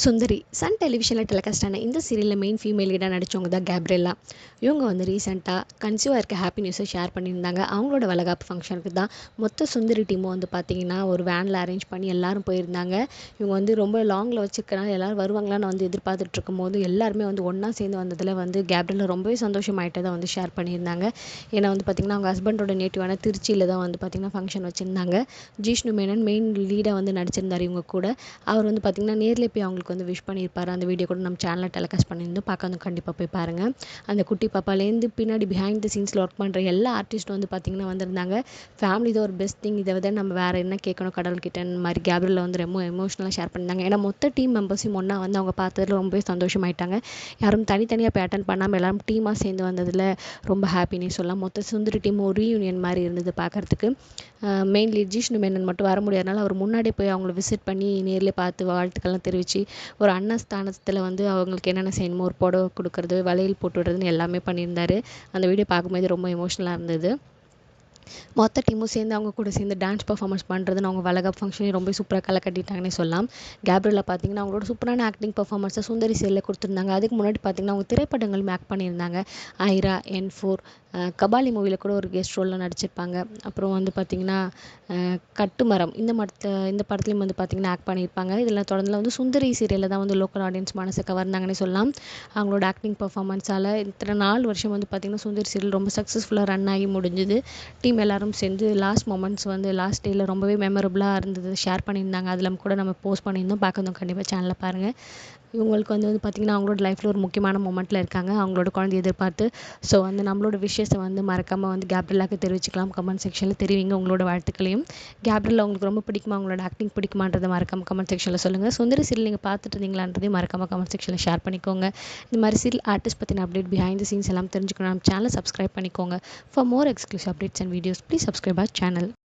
சுந்தரி Sun டெலிவிஷனில் telecast ஆன இந்த சீரியலில் மெயின் ஃபீமேல் லீடாக நடித்தவங்க தான் கேப்ரியலா. இவங்க வந்து ரீசெண்டாக கன்சீவாக இருக்க ஹாப்பி நியூஸை ஷேர் பண்ணியிருந்தாங்க. அவங்களோட வளகாப்பு ஃபங்க்ஷனுக்கு தான் மொத்த சுந்தரி டீமும் வந்து பார்த்திங்கன்னா ஒரு வேனில் அரேஞ்ச் பண்ணி எல்லாரும் போயிருந்தாங்க. இவங்க வந்து ரொம்ப லாங்கில் வச்சுருக்கனால எல்லோரும் வருவாங்களான்னு வந்து எதிர்பார்த்துட்டு இருக்கும்போது எல்லாருமே வந்து ஒன்றா சேர்ந்து வந்ததில் வந்து கேப்ரியலா ரொம்பவே சந்தோஷமாயிட்டதை வந்து ஷேர் பண்ணியிருந்தாங்க. ஏன்னா வந்து பார்த்திங்கன்னா அவங்க ஹஸ்பண்டோட நேட்டிவான திருச்சியில் தான் வந்து பார்த்திங்கன்னா ஃபங்க்ஷன் வச்சுருந்தாங்க. ஜிஷ்ணு மேனன் மெயின் லீடாக வந்து நடிச்சிருந்தார் இவங்க கூட. அவர் வந்து பார்த்திங்கன்னா நேரில் போய் அவங்களுக்கு வந்து விஷ் பண்ணியிருப்பாரு. அந்த வீடியோ கூட நம்ம சேனலில் டெலிகாஸ்ட் பண்ணியிருந்தோம். பார்க்க வந்து கண்டிப்பாக போய் பாருங்கள். அந்த குட்டி பாப்பாலேருந்து பின்னாடி பிஹைண்ட் த சீன்ஸில் ஒர்க் பண்ணுற எல்லா ஆர்டிஸ்ட்டும் வந்து பார்த்திங்கன்னா வந்திருந்தாங்க. ஃபேமிலி தான் ஒரு பெஸ்ட் திங். இதை விட நம்ம வேறு என்ன கேட்கணும் கடவுள்கிட்ட மாதிரி கேப்ரியலா வந்து ரொம்ப எமோஷனலாக ஷேர் பண்ணியிருந்தாங்க. ஏன்னா மொத்த டீம் மெம்பர்ஸையும் ஒன்றா வந்து அவங்க பார்த்ததில் ரொம்பவே சந்தோஷமாயிட்டாங்க. யாரும் தனித்தனியாக போய் அட்டன் பண்ணாமல் எல்லாரும் டீமாக சேர்ந்து வந்ததில் ரொம்ப ஹாப்பினே சொல்லலாம். மொத்த சுந்தரி டீம் ஒரு ரீயூனியன் மாதிரி இருந்தது பார்க்குறதுக்கு. மெயின் லீட் ஜிஷ்ணு மேனன் மட்டும் வர முடியாதனால அவர் முன்னாடியே போய் அவங்கள விசிட் பண்ணி நேரில் பார்த்து வாழ்த்துக்கள்லாம் தெரிவித்து ஒரு அண்ணன் ஸ்தானத்தில் வந்து அவங்களுக்கு என்னென்ன செய்யணுமோ ஒரு புடவை கொடுக்குறது, வளையல் போட்டு விடுறதுன்னு எல்லாமே பண்ணியிருந்தாரு. அந்த வீடியோ பார்க்கும்போது ரொம்ப எமோஷனலாக இருந்தது. மொத்த டீமும் சேர்ந்து அவங்க கூட சேர்ந்து டான்ஸ் பர்ஃபார்மன்ஸ் பண்ணுறதுன்னு அவங்க வளகாப்பு ஃபங்க்ஷனே ரொம்ப சூப்பராக களை கட்டிட்டாங்கன்னே சொல்லலாம். கேப்ரியலா பார்த்தீங்கன்னா அவங்களோட சூப்பரான ஆக்டிங் பர்ஃபார்மன்ஸை சுந்தரி சீரியலில் கொடுத்துருந்தாங்க. அதுக்கு முன்னாடி பார்த்தீங்கன்னா அவங்க திரைப்படங்களும் ஆக்ட் பண்ணியிருந்தாங்க. ஐரா, N4, கபாலி மூவியில் கூட ஒரு கெஸ்ட் ரோலில் நடிச்சிருப்பாங்க. அப்புறம் வந்து பார்த்திங்கன்னா கட்டுமரம் இந்த படத்துலையும் வந்து பார்த்திங்கன்னா ஆக்ட் பண்ணியிருப்பாங்க. இதில் தொடர்ந்து வந்து சுந்தரி சீரியலில் தான் வந்து லோக்கல் ஆடியன்ஸ் மனசை கவர்ந்தாங்கன்னே சொல்லலாம். அவங்களோட ஆக்டிங் பர்ஃபார்மன்ஸால் இத்தனை 4 வருஷம் வந்து பார்த்திங்கன்னா சுந்தரி சீரியல் ரொம்ப சக்ஸஸ்ஃபுல்லாக ரன் ஆகி முடிஞ்சுது. டீம் எல்லாரும் சேர்ந்து லாஸ்ட் மொமெண்ட்ஸ் வந்து லாஸ்ட் டேயில் ரொம்பவே மெமரபுளாக இருந்தது ஷேர் பண்ணியிருந்தாங்க. அதில் கூட நம்ம போஸ்ட் பண்ணியிருந்தோம். பார்க்கணும் கண்டிப்பாக சேனலில் பாருங்கள். இவங்களுக்கு வந்து பார்த்திங்கன்னா அவங்களோட லைஃப்பில் ஒரு முக்கியமான மொமெண்ட்டில் இருக்காங்க. அவங்களோட குழந்தை எதிர்பார்த்து. ஸோ வந்து நம்மளோட விஷயத்தை வந்து மறக்காமல் வந்து கேப்ரியலாக்கு தெரிவிச்சுக்கலாம். கமெண்ட் செக்ஷனில் தெரிவிங்க உங்களோட வாழ்த்துக்களையும். கேப்ரியலா உங்களுக்கு ரொம்ப பிடிக்குமா, அவங்களோட ஆக்டிங் பிடிக்குமான்றதை மறக்காமல் கமெண்ட் செக்ஷனில் சொல்லுங்கள். சுந்தரி சீரியல் நீங்கள் பார்த்துட்டு இருந்தீங்களான்றதையும் மறக்காமல் கமெண்ட் செக்ஷனில் ஷேர் பண்ணிக்கோங்க. இந்த மாதிரி சீரியல் ஆர்டிஸ்ட் பற்றின அப்டேட் பிஹைண்ட் த சீன்ஸ் எல்லாம் தெரிஞ்சுக்கணும். நம்ம சேனலை சப்ஸ்கிரைப் பண்ணிக்கோங்க. For more exclusive updates and videos please subscribe our channel.